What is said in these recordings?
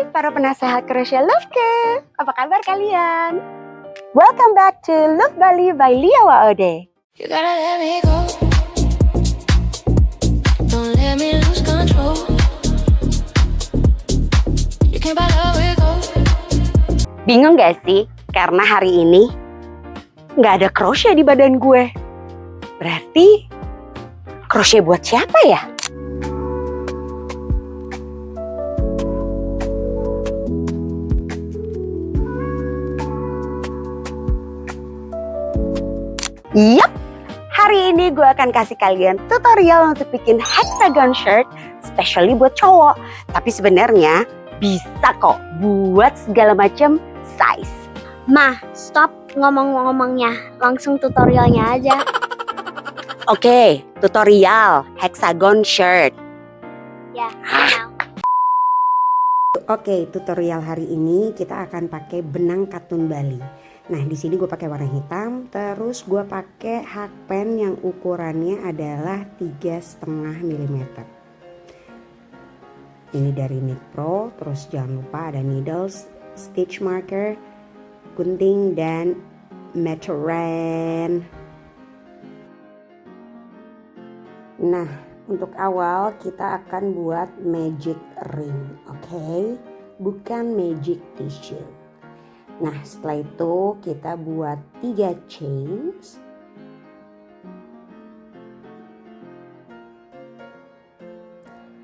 para penasehat crochet Loveker. Apa kabar kalian? Welcome back to Love Bali by Lia Waode. You gotta let me go. Don't let me lose control. You can't buy love with gold. Bingung gak sih? Karena hari ini gak ada crochet di badan gue. Berarti crochet buat siapa ya? Yup, hari ini gue akan kasih kalian tutorial untuk bikin hexagon shirt specially buat cowok. Tapi sebenarnya bisa kok buat segala macam size. Ma, stop ngomong-ngomongnya, langsung tutorialnya aja. Oke, tutorial hexagon shirt. Ya, now. Oke, tutorial hari ini kita akan pakai benang katun Bali. Nah, di sini gue pakai warna hitam, terus gue pakai hakpen yang ukurannya adalah 3,5 mm. Ini dari Knit Pro, terus jangan lupa ada needles, stitch marker, gunting, dan meteran. Nah, untuk awal kita akan buat magic ring, oke? Bukan magic tissue. Nah, setelah itu kita buat 3 chains.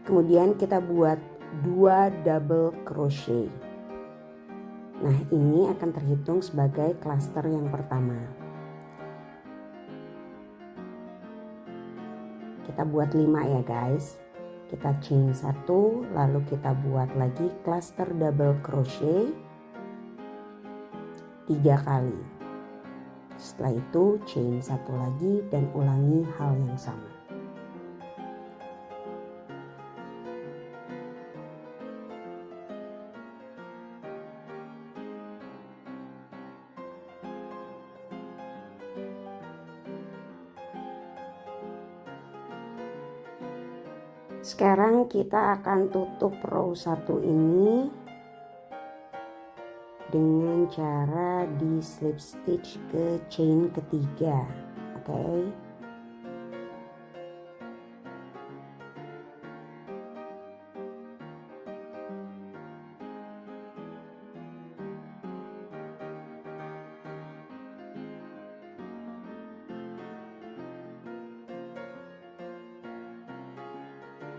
Kemudian kita buat 2 double crochet. Nah, ini akan terhitung sebagai cluster yang pertama. Kita buat 5 ya guys. Kita chain 1, lalu kita buat lagi cluster double crochet 3 kali. Setelah itu chain 1 lagi dan ulangi hal yang sama. Sekarang kita akan tutup row 1 ini dengan cara di slip stitch ke chain ketiga, oke?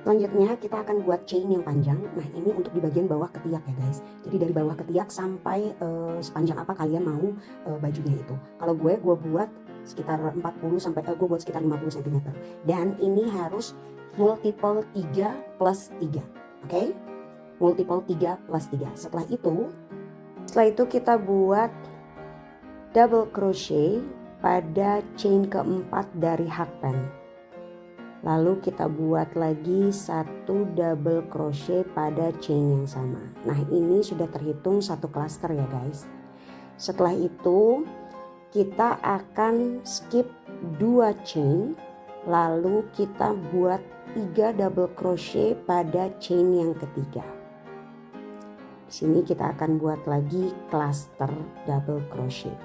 Selanjutnya kita akan buat chain yang panjang. Nah, ini untuk di bagian bawah ketiak ya guys. Jadi dari bawah ketiak sampai sepanjang apa kalian mau bajunya itu. Kalau gue buat sekitar 40 sampai gue buat sekitar 50 cm. Dan ini harus multiple 3 plus 3. Oke? Multiple 3 plus 3. Setelah itu kita buat double crochet pada chain keempat dari hakpen. Lalu kita buat lagi 1 double crochet pada chain yang sama. Nah, ini sudah terhitung 1 cluster ya guys. Setelah itu kita akan skip 2 chain. Lalu kita buat 3 double crochet pada chain yang ketiga. Di sini kita akan buat lagi cluster double crochet.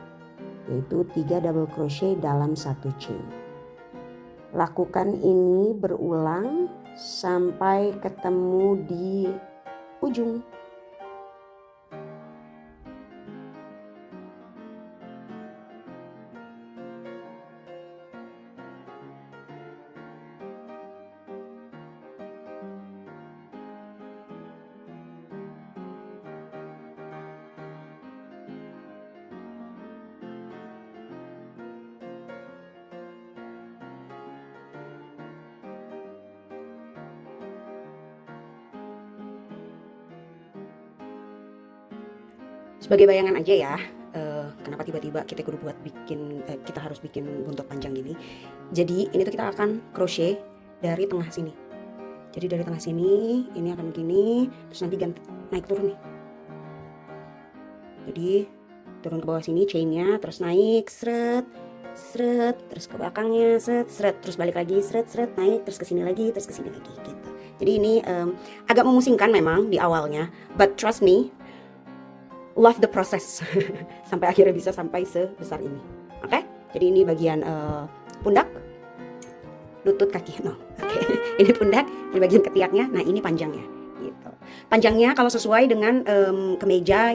Yaitu 3 double crochet dalam 1 chain. Lakukan ini berulang sampai ketemu di ujung. Sebagai bayangan aja ya, kenapa tiba-tiba kita harus bikin buntut panjang gini. Jadi ini tuh kita akan crochet dari tengah sini. Jadi dari tengah sini ini akan begini, terus nanti naik turun nih. Jadi turun ke bawah sini chainnya, terus naik seret, terus ke belakangnya seret, terus balik lagi seret, naik, terus ke sini lagi, terus ke sini lagi gitu. Jadi ini agak memusingkan memang di awalnya, but trust me, love the process. Sampai akhirnya bisa sampai sebesar ini. Oke? Jadi ini bagian pundak, lutut, kaki. No. Oke. Ini pundak, ini bagian ketiaknya. Nah, ini panjangnya. Gitu. Panjangnya kalau sesuai dengan kemeja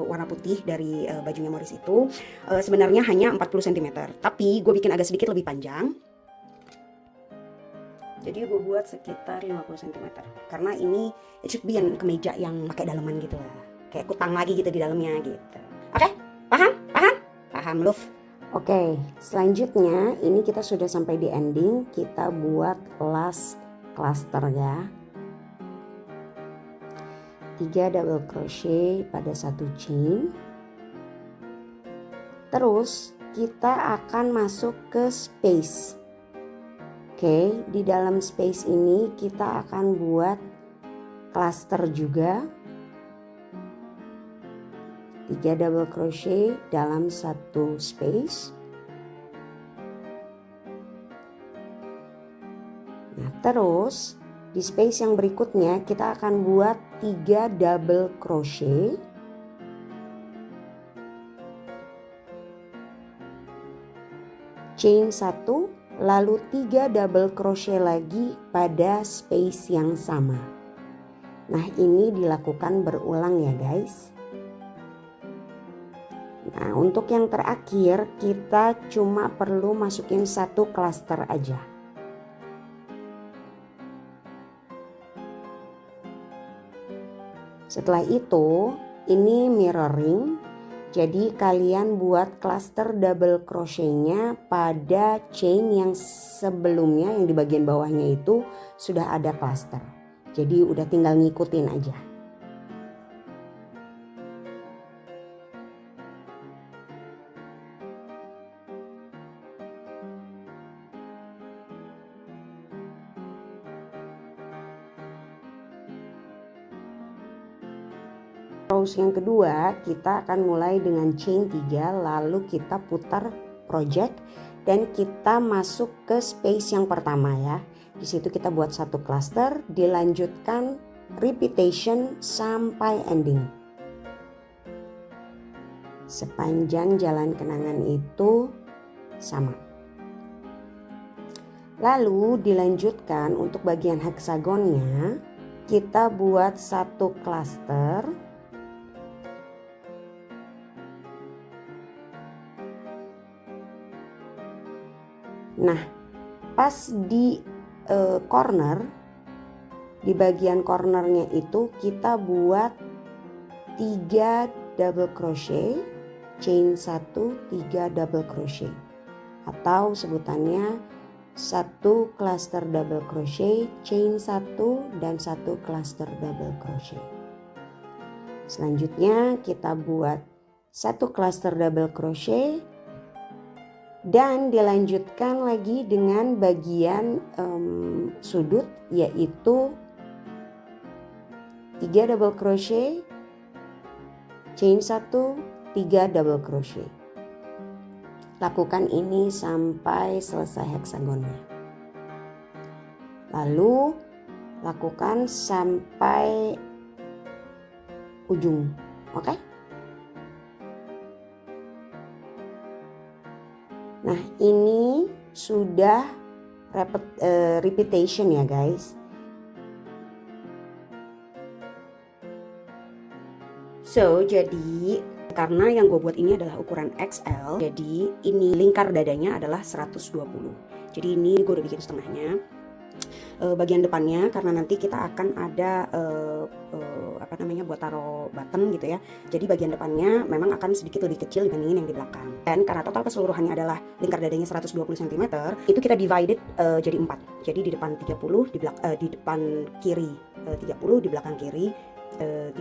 warna putih dari bajunya Morris itu sebenarnya hanya 40 cm. Tapi gue bikin agak sedikit lebih panjang. Jadi gue buat sekitar 50 cm. Karena ini it should be kemeja yang pakai daleman gitu lah. Kayak kutang lagi gitu di dalamnya gitu. Oke? Paham? Paham? Paham, love? Oke, selanjutnya ini kita sudah sampai di ending. Kita buat last cluster ya. 3 double crochet pada satu chain. Terus kita akan masuk ke space. Oke, di dalam space ini kita akan buat cluster juga. 3 double crochet dalam satu space. Nah, terus di space yang berikutnya kita akan buat 3 double crochet. Chain 1, lalu 3 double crochet lagi pada space yang sama. Nah, ini dilakukan berulang ya, guys. Nah, untuk yang terakhir kita cuma perlu masukin satu cluster aja. Setelah itu, ini mirroring. Jadi kalian buat cluster double crochet-nya pada chain yang sebelumnya, yang di bagian bawahnya itu sudah ada cluster. Jadi udah tinggal ngikutin aja. Rows yang kedua kita akan mulai dengan chain 3, lalu kita putar project dan kita masuk ke space yang pertama ya. Di situ kita buat satu cluster, dilanjutkan repetition sampai ending. Sepanjang jalan kenangan itu sama. Lalu dilanjutkan untuk bagian heksagonnya, kita buat satu cluster. Nah, pas di corner, di bagian cornernya itu kita buat 3 double crochet, chain 1, 3 double crochet, atau sebutannya 1 cluster double crochet, chain 1 dan 1 cluster double crochet. Selanjutnya kita buat 1 cluster double crochet dan dilanjutkan lagi dengan bagian sudut, yaitu 3 double crochet, chain 1, 3 double crochet. Lakukan ini sampai selesai heksagonnya. Lalu lakukan sampai ujung, oke? Nah, ini sudah repetition ya guys. So, jadi karena yang gue buat ini adalah ukuran XL, jadi ini lingkar dadanya adalah 120. Jadi ini gue udah bikin setengahnya. Bagian depannya karena nanti kita akan ada buat taruh button gitu ya. Jadi bagian depannya memang akan sedikit lebih kecil dibandingin yang di belakang. Dan karena total keseluruhannya adalah lingkar dadanya 120 cm, itu kita divided jadi 4. Jadi di depan 30, di depan kiri 30, di belakang kiri 30,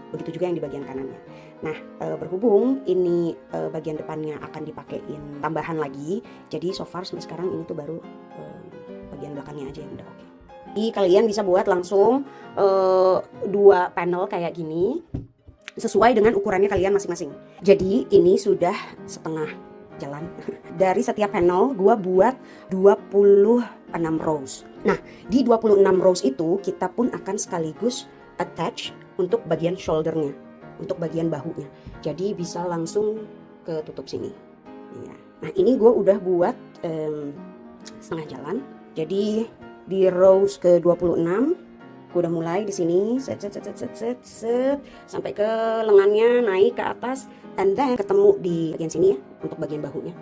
begitu juga yang di bagian kanannya. Nah, berhubung ini bagian depannya akan dipakein tambahan lagi, jadi so far sampai sekarang ini tuh baru bagian belakangnya aja yang udah oke. Jadi kalian bisa buat langsung 2 panel kayak gini sesuai dengan ukurannya kalian masing-masing. Jadi ini sudah setengah jalan. Dari setiap panel gua buat 20 6 rows. Nah, di 26 rows itu kita pun akan sekaligus attach untuk bagian shouldernya, untuk bagian bahunya. Jadi bisa langsung ke tutup sini. Ya. Nah, ini gue udah buat setengah jalan. Jadi di rows ke 26 gue udah mulai di sini set sampai ke lengannya, naik ke atas, and then ketemu di bagian sini ya untuk bagian bahunya.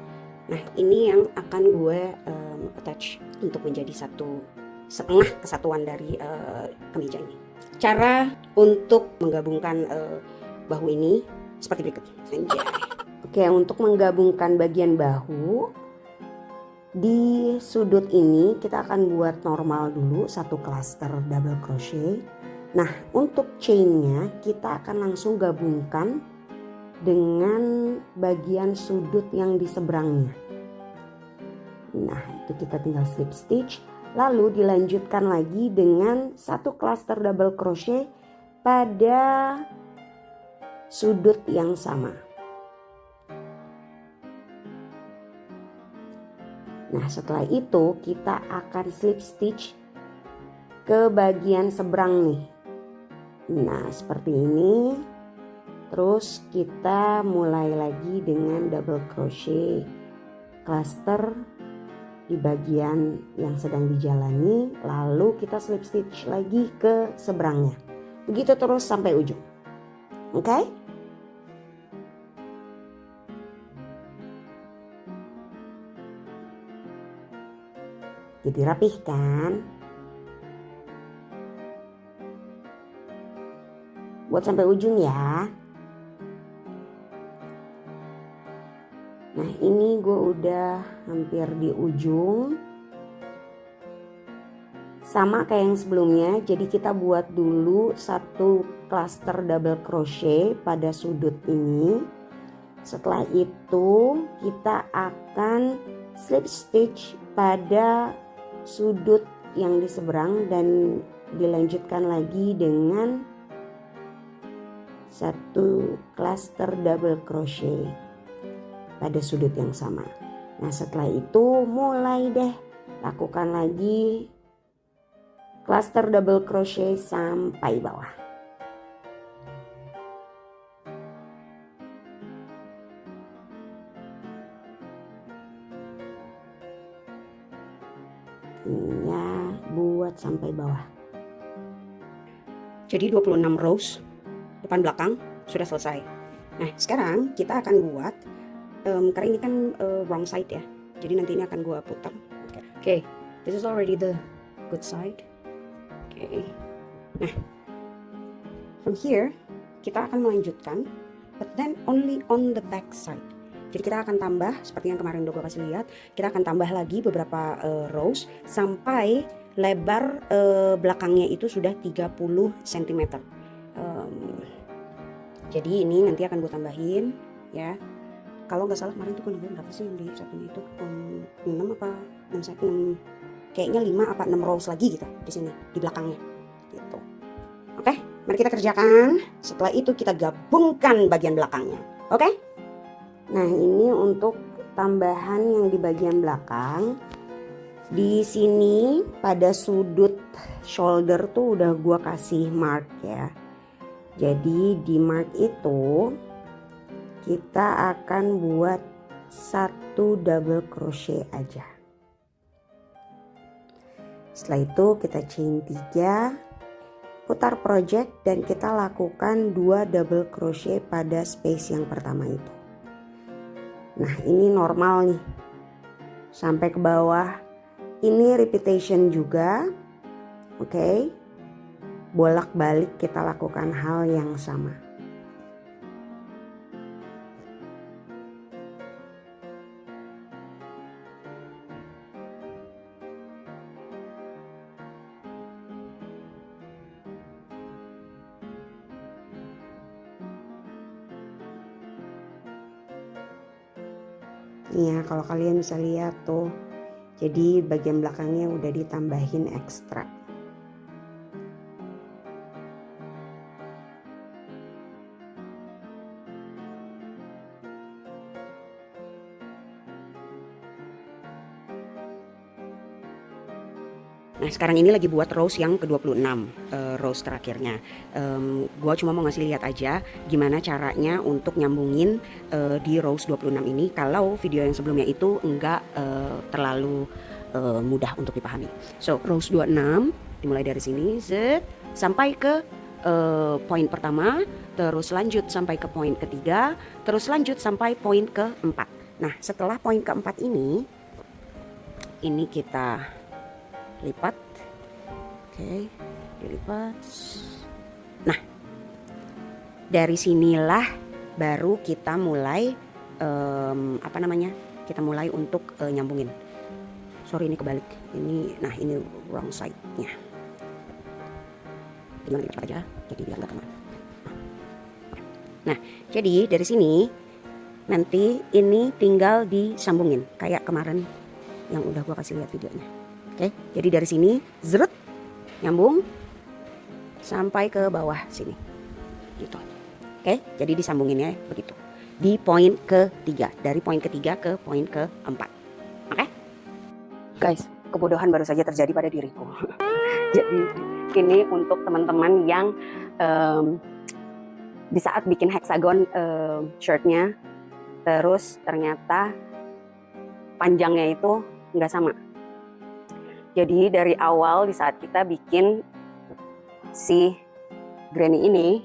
Nah, ini yang akan gue attach untuk menjadi satu setengah kesatuan dari kemeja ini. Cara untuk menggabungkan bahu ini seperti berikut. Oke, untuk menggabungkan bagian bahu di sudut ini kita akan buat normal dulu satu cluster double crochet. Nah, untuk chainnya kita akan langsung gabungkan dengan bagian sudut yang di seberangnya. Nah, itu kita tinggal slip stitch, lalu dilanjutkan lagi dengan satu cluster double crochet pada sudut yang sama. Nah, setelah itu kita akan slip stitch ke bagian seberang nih. Nah, seperti ini. Terus kita mulai lagi dengan double crochet cluster di bagian yang sedang dijalani, lalu kita slip stitch lagi ke seberangnya. Begitu terus sampai ujung. Oke? Jadi rapih kan? Buat sampai ujung ya. Nah, ini gue udah hampir di ujung. Sama kayak yang sebelumnya, jadi kita buat dulu satu cluster double crochet pada sudut ini. Setelah itu kita akan slip stitch pada sudut yang di seberang dan dilanjutkan lagi dengan satu cluster double crochet pada sudut yang sama. Nah, setelah itu mulai deh lakukan lagi cluster double crochet sampai bawah. Ya, buat sampai bawah. Jadi 26 rows depan belakang sudah selesai. Nah, sekarang kita akan buat karena ini kan wrong side ya. Jadi nanti ini akan gua putar. Oke, this is already the good side. Oke. Nah, from here kita akan melanjutkan, but then only on the back side. Jadi kita akan tambah seperti yang kemarin udah gue kasih lihat, kita akan tambah lagi beberapa rows sampai lebar belakangnya itu sudah 30 cm. Jadi ini nanti akan gue tambahin ya. Kalau nggak salah kemarin tuh gue nambahin berapa sih yang di satunya itu 6 apa 6, kayaknya 5 apa 6 rows lagi gitu di sini di belakangnya gitu. Oke, mari kita kerjakan. Setelah itu kita gabungkan bagian belakangnya. Oke? Nah, ini untuk tambahan yang di bagian belakang. Di sini pada sudut shoulder tuh udah gua kasih mark ya. Jadi di mark itu kita akan buat satu double crochet aja. Setelah itu kita chain 3, putar project dan kita lakukan 2 double crochet pada space yang pertama itu. Nah, ini normal nih sampai ke bawah. Ini repetition juga. Oke. Bolak-balik kita lakukan hal yang sama. Ya, kalau kalian bisa lihat tuh, jadi bagian belakangnya udah ditambahin ekstra. sekarang ini lagi buat rows yang ke-26, rows terakhirnya. Gua cuma mau ngasih lihat aja gimana caranya untuk nyambungin di rows 26 ini kalau video yang sebelumnya itu enggak terlalu mudah untuk dipahami. So, rows 26 dimulai dari sini, sampai ke poin pertama, terus lanjut sampai ke poin ketiga, terus lanjut sampai poin keempat. Nah, setelah poin keempat ini kita lipat, oke, dilipat. Nah, dari sinilah baru kita mulai kita mulai untuk nyambungin. Sorry, ini kebalik. Ini wrong side-nya. Gimana kita aja, jadi biar nggak kemana. Nah, jadi dari sini nanti ini tinggal disambungin kayak kemarin yang udah gua kasih lihat videonya. Oke, jadi dari sini zrut nyambung sampai ke bawah sini, gitu. Oke, jadi disambungin ya begitu. Di poin ketiga, dari poin ketiga ke poin keempat. Oke, guys, kebodohan baru saja terjadi pada diriku. Jadi ini untuk teman-teman yang di saat bikin hexagon shirtnya, terus ternyata panjangnya itu nggak sama. Jadi dari awal di saat kita bikin si granny ini,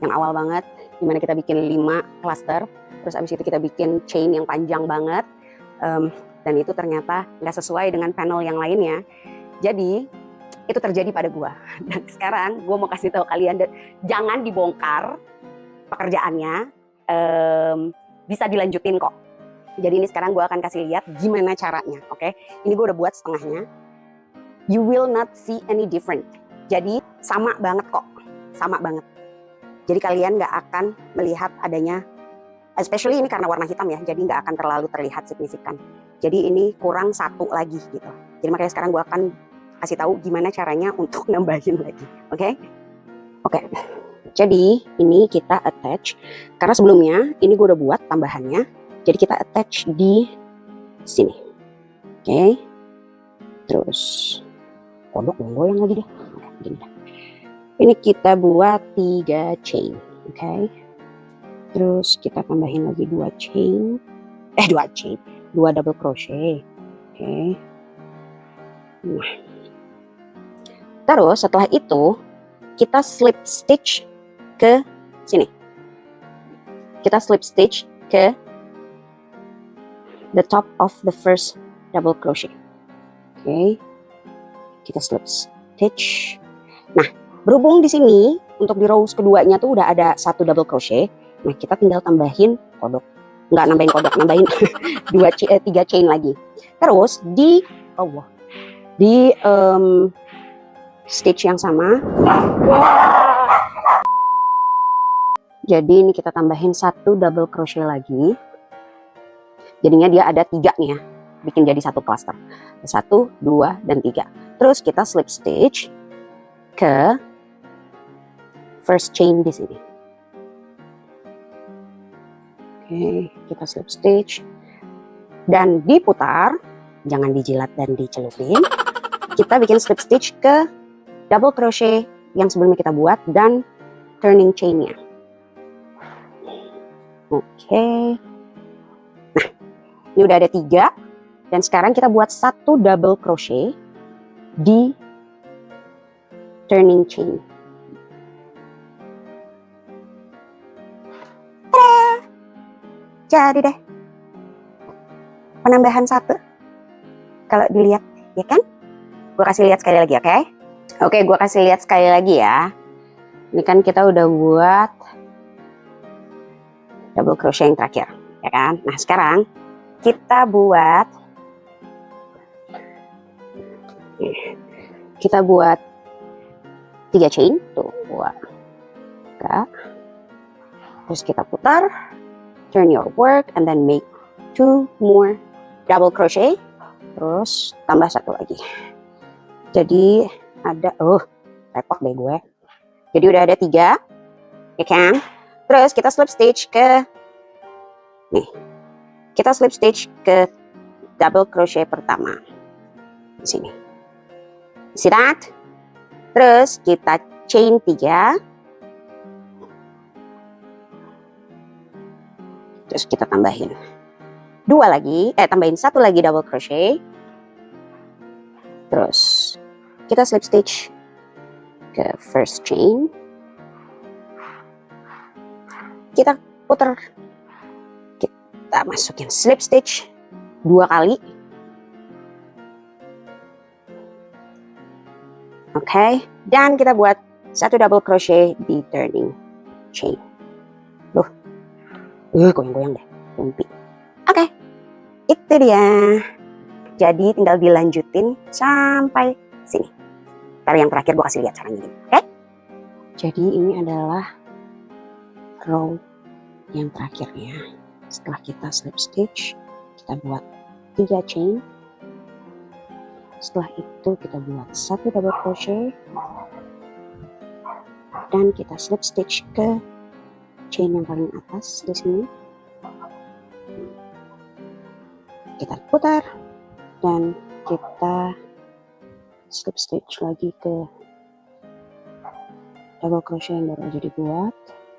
yang awal banget, dimana kita bikin 5 cluster, terus abis itu kita bikin chain yang panjang banget, dan itu ternyata nggak sesuai dengan panel yang lainnya. Jadi itu terjadi pada gua. Dan sekarang gua mau kasih tahu kalian, jangan dibongkar pekerjaannya, bisa dilanjutin kok. Jadi ini sekarang gue akan kasih lihat gimana caranya, oke? Ini gue udah buat setengahnya. You will not see any different. Jadi sama banget kok, sama banget. Jadi kalian nggak akan melihat adanya, especially ini karena warna hitam ya, jadi nggak akan terlalu terlihat signifikan. Jadi ini kurang satu lagi gitu. Jadi makanya sekarang gue akan kasih tahu gimana caranya untuk nambahin lagi, oke? Oke. Jadi ini kita attach, karena sebelumnya ini gue udah buat tambahannya. Jadi kita attach di sini, oke. Terus kodok goyang lagi deh. Oke, gini deh. Ini kita buat 3 chain, oke. Terus kita tambahin lagi 2 chain, 2 double crochet, oke. Nah, terus setelah itu kita slip stitch ke sini. Kita slip stitch ke the top of the first double crochet. Oke. Kita slip stitch. Nah, berhubung di sini untuk di rows keduanya tuh udah ada 1 double crochet. Nah, kita tinggal tambahin kodok. Nggak nambahin kodok, nambahin 3 chain lagi. Terus di stitch yang sama. Jadi ini kita tambahin 1 double crochet lagi. Jadinya dia ada 3 nih ya, bikin jadi 1 cluster. 1, 2, dan 3. Terus kita slip stitch ke first chain di sini. Oke, kita slip stitch dan diputar, jangan dijilat dan dicelupin. Kita bikin slip stitch ke double crochet yang sebelumnya kita buat dan turning chainnya. Oke. Ini udah ada 3, dan sekarang kita buat 1 double crochet di turning chain. Tada! Jadi deh, penambahan 1. Kalau dilihat, ya kan? Gue kasih lihat sekali lagi, oke? Oke, gue kasih lihat sekali lagi ya. Ini kan kita udah buat double crochet yang terakhir, ya kan? Nah sekarang kita buat 3 chain tuh, 2, terus kita putar, turn your work and then make 2 more double crochet, terus tambah 1 lagi. Jadi ada repot deh gue. Jadi udah ada 3, ya kan? Terus kita slip stitch ke nih. Kita slip stitch ke double crochet pertama di sini. See that? Terus kita chain 3. Terus kita tambahin 2 lagi, tambahin 1 lagi double crochet. Terus kita slip stitch ke first chain. Kita putar. Kita masukin slip stitch 2 kali. Oke, dan kita buat 1 double crochet di turning chain. Loh. Goyang-goyang deh, lumpi. Oke, itu dia. Jadi tinggal dilanjutin sampai sini. Ntar yang terakhir gue kasih lihat caranya gini, oke? Jadi ini adalah row yang terakhirnya. Setelah kita slip stitch, kita buat 3 chain. Setelah itu kita buat 1 double crochet. Dan kita slip stitch ke chain yang paling atas di sini. Kita putar dan kita slip stitch lagi ke double crochet yang baru aja dibuat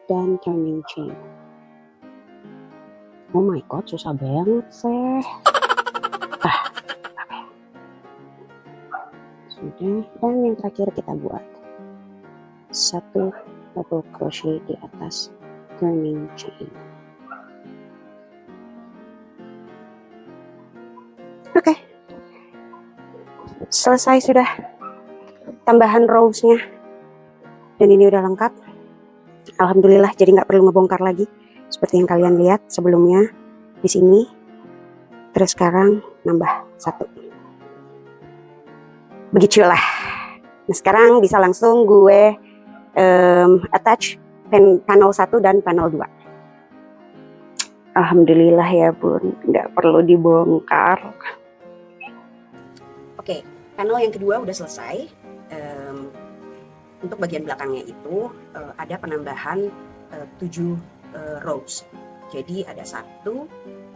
dan turning chain. Oh my god, susah banget sih. Okay. Sudah, dan yang terakhir kita buat 1 double crochet di atas turning chain. Oke, selesai sudah tambahan rows-nya, dan ini udah lengkap. Alhamdulillah, jadi nggak perlu ngebongkar lagi seperti yang kalian lihat sebelumnya di sini. Terus sekarang nambah 1. Begitulah. Nah sekarang bisa langsung gue attach panel 1 dan panel 2. Alhamdulillah ya bun, nggak perlu dibongkar. Oke, panel yang kedua udah selesai. Untuk bagian belakangnya itu ada penambahan 7 rows. Jadi ada 1, 2,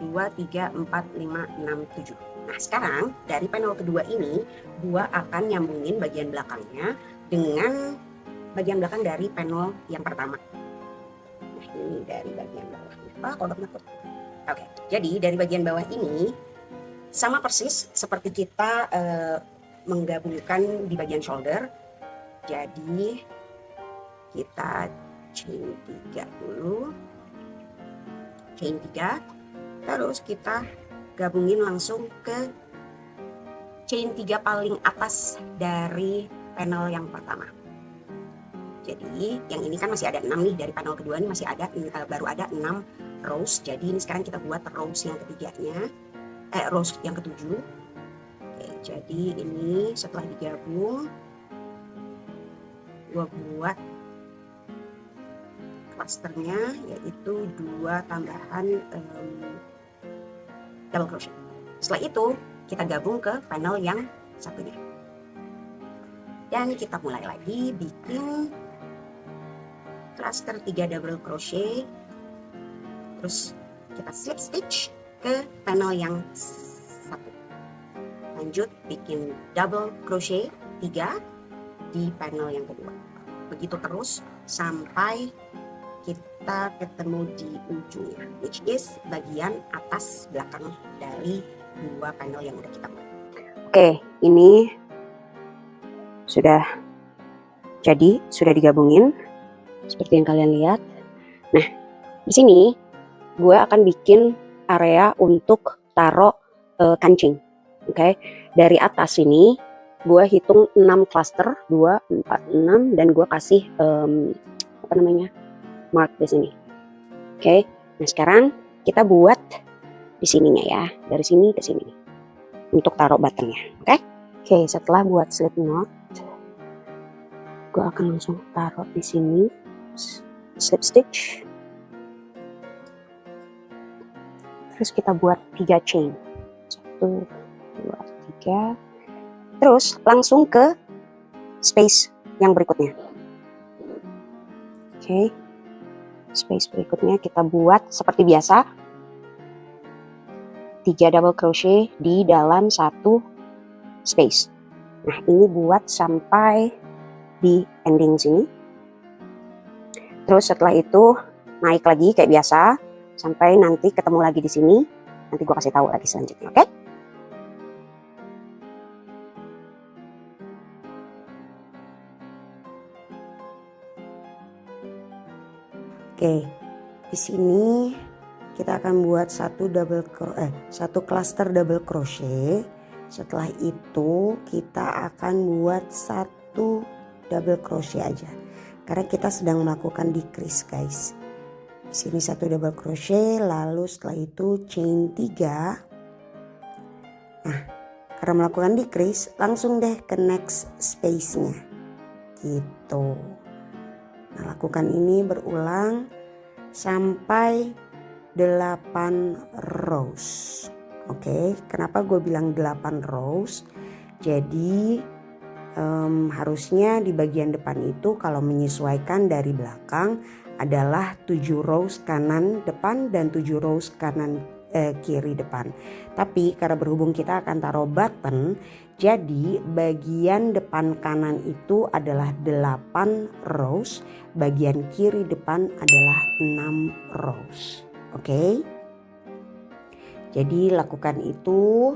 3, 4, 5, 6, 7. Nah sekarang dari panel kedua ini gua akan nyambungin bagian belakangnya dengan bagian belakang dari panel yang pertama. Nah ini dari bagian bawah. Kodok nakut. Oke, jadi dari bagian bawah ini sama persis seperti kita menggabungkan di bagian shoulder. Jadi kita chain 3 dulu. Chain 3. Terus kita gabungin langsung ke chain 3 paling atas dari panel yang pertama. Jadi yang ini kan masih ada 6 nih, dari panel kedua ini masih ada baru ada 6 rows. Jadi ini sekarang kita buat rows yang ketiganya, rows yang ketujuh. Oke, jadi ini setelah digabung gua buat clusternya, yaitu 2 tambahan double crochet. Setelah itu kita gabung ke panel yang satunya, dan kita mulai lagi bikin cluster 3 double crochet. Terus kita slip stitch ke panel yang satu. Lanjut bikin double crochet 3 di panel yang kedua. Begitu terus sampai kita ketemu di ujungnya, which is bagian atas belakang dari 2 panel yang udah kita buat. Oke, ini sudah jadi, sudah digabungin seperti yang kalian lihat. Nah, di sini gue akan bikin area untuk taruh kancing. Oke, dari atas ini gue hitung 6 cluster, 2, 4, 6, dan gue kasih mark di sini. Oke, nah sekarang kita buat di sininya ya, dari sini ke sini untuk taruh buttonnya. Oke, setelah buat slip knot, gue akan langsung taruh di sini, slip stitch. Terus kita buat 3 chain, 1, 2, 3. Terus langsung ke space yang berikutnya. Oke, space berikutnya kita buat seperti biasa, 3 double crochet di dalam 1 space. Nah ini buat sampai di ending sini. Terus setelah itu naik lagi kayak biasa sampai nanti ketemu lagi di sini. Nanti gue kasih tahu lagi selanjutnya, oke? Oke, di sini kita akan buat satu cluster double crochet. Setelah itu kita akan buat satu double crochet aja. Karena kita sedang melakukan decrease, guys. Di sini satu double crochet, lalu setelah itu chain 3. Nah, karena melakukan decrease, langsung deh ke next space-nya. Gitu. Nah, lakukan ini berulang sampai 8 rows. Oke, kenapa gue bilang 8 rows? Jadi harusnya di bagian depan itu kalau menyesuaikan dari belakang adalah 7 rows kanan depan dan 7 rows kanan kiri depan. Tapi karena berhubung kita akan taruh button, jadi bagian depan kanan itu adalah 8 rows, bagian kiri depan adalah 6 rows. Oke. Jadi lakukan itu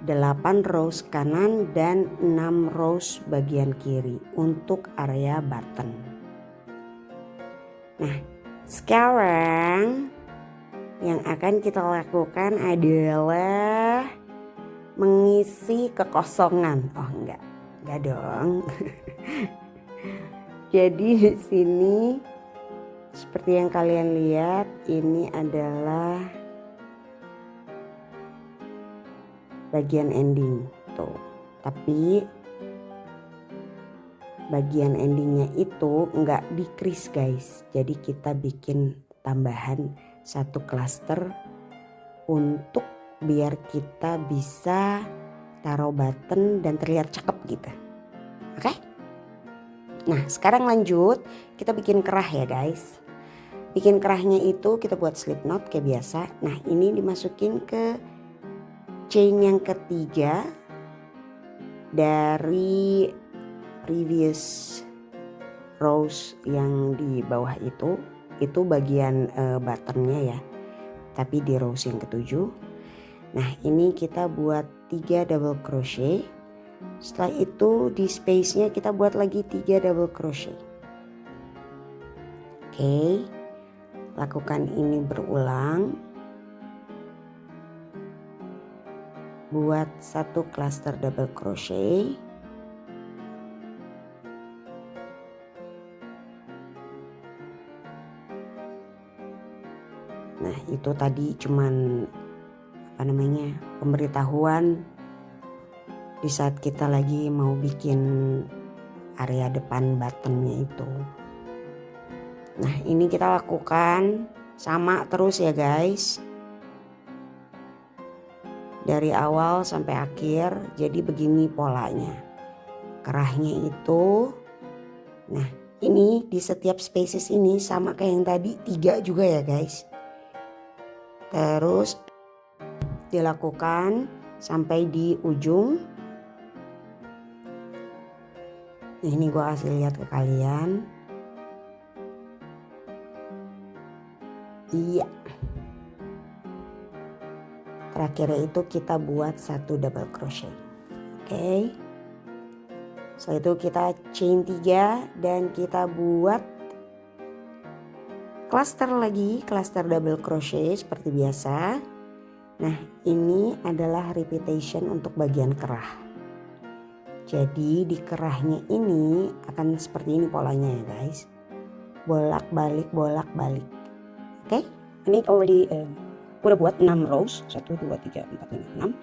8 rows kanan dan 6 rows bagian kiri untuk area button. Nah, sekarang yang akan kita lakukan adalah mengisi kekosongan. Oh enggak dong. Jadi di sini seperti yang kalian lihat ini adalah bagian ending tuh. Tapi bagian endingnya itu enggak decrease, guys. Jadi kita bikin tambahan satu cluster untuk biar kita bisa taruh button dan terlihat cakep gitu. Oke? Nah sekarang lanjut kita bikin kerah ya guys. Bikin kerahnya itu kita buat slip knot kayak biasa. Nah ini dimasukin ke chain yang ketiga dari previous rows yang di bawah itu bagian buttonnya ya, tapi di rows yang ketujuh. Nah ini kita buat 3 double crochet. Setelah itu di space nya kita buat lagi 3 double crochet. Oke, lakukan ini berulang. Buat satu cluster double crochet. Nah itu tadi cuman pemberitahuan di saat kita lagi mau bikin area depan buttonnya itu. Nah ini kita lakukan sama terus ya guys, dari awal sampai akhir. Jadi begini polanya kerahnya itu. Nah ini di setiap spaces ini sama kayak yang tadi 3 juga ya guys. Terus dilakukan sampai di ujung. Nah, ini gue kasih lihat ke kalian. Iya. Terakhir itu kita buat satu double crochet. Oke. Setelah itu kita chain 3 dan kita buat cluster lagi, cluster double crochet seperti biasa. Nah ini adalah repetition untuk bagian kerah. Jadi di kerahnya ini akan seperti ini polanya ya guys. Bolak balik bolak balik. Oke, ini already udah buat 6 rows. 1, 2, 3, 4, 5, 6.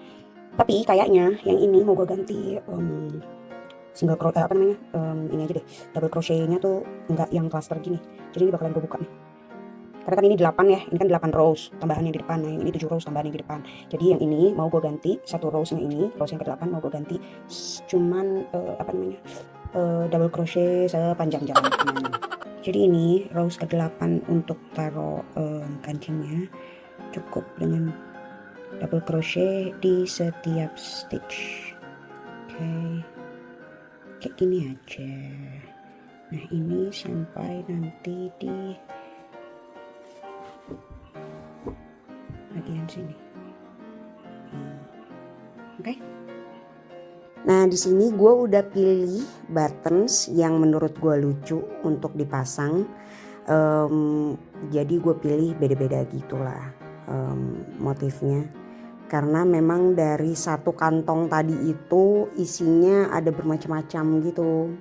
Tapi kayaknya yang ini mau gue ganti single crochet ini aja deh. Double crochetnya tuh enggak yang cluster gini. Jadi ini bakalan gue buka nih. Karena kan ini 8 ya, ini kan 8 rows tambahan yang di depan. Nah yang ini 7 rows tambahan yang di depan. Jadi yang ini mau gue ganti, satu rows yang ini, rows yang ke-8 mau gue ganti cuman double crochet sepanjang jalan. Jadi ini rows ke-8 untuk taruh kancingnya cukup dengan double crochet di setiap stitch. Oke, kayak gini aja. Nah ini sampai nanti di bagian sini. Oke. Nah di sini gue udah pilih buttons yang menurut gue lucu untuk dipasang. Jadi gue pilih beda-beda gitulah motifnya. Karena memang dari satu kantong tadi itu isinya ada bermacam-macam gitu.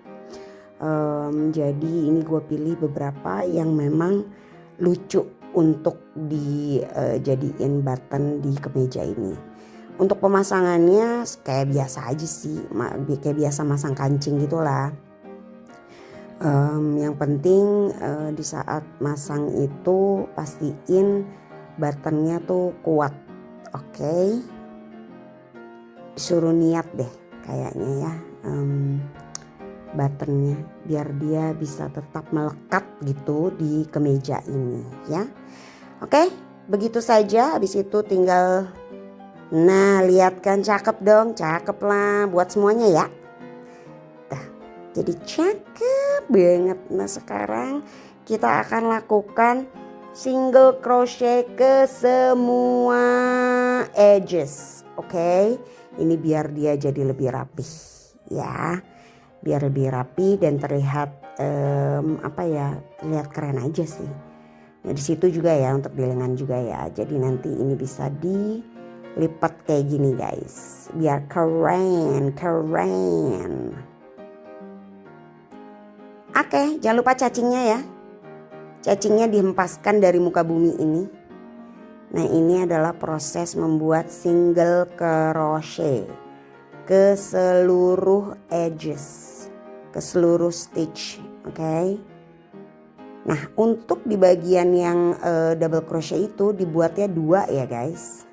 Jadi ini gue pilih beberapa yang memang lucu untuk dijadiin button di kemeja ini. Untuk pemasangannya kayak biasa aja sih, kayak biasa masang kancing gitulah. Yang penting di saat masang itu pastiin buttonnya tuh kuat, oke? Disuruh niat deh kayaknya ya, buttonnya biar dia bisa tetap melekat gitu di kemeja ini ya. Oke, begitu saja. Habis itu tinggal, nah lihat kan, cakep dong, cakep lah buat semuanya ya. Nah, jadi cakep banget. Nah sekarang kita akan lakukan single crochet ke semua edges, oke? Ini biar dia jadi lebih rapi ya, biar lebih rapi dan terlihat terlihat keren aja sih. Nah di situ juga ya untuk di lengan juga ya. Jadi nanti ini bisa dilipat kayak gini guys, biar keren. Oke, jangan lupa cacingnya ya. Cacingnya dihempaskan dari muka bumi ini. Nah ini adalah proses membuat single crochet ke seluruh edges, ke seluruh stitch, oke? Nah untuk di bagian yang double crochet itu dibuatnya 2 ya guys.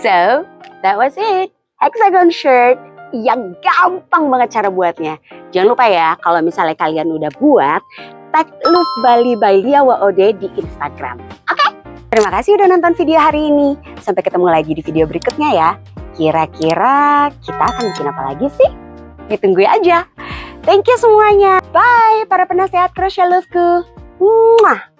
So, that was it. Hexagon shirt yang gampang banget cara buatnya. Jangan lupa ya, kalau misalnya kalian udah buat, tag Love Bali by Lia WOD di Instagram. Oke? Terima kasih udah nonton video hari ini. Sampai ketemu lagi di video berikutnya ya. Kira-kira kita akan bikin apa lagi sih? Tunggu aja. Thank you semuanya. Bye para penasehat crochet loveku. Mwah.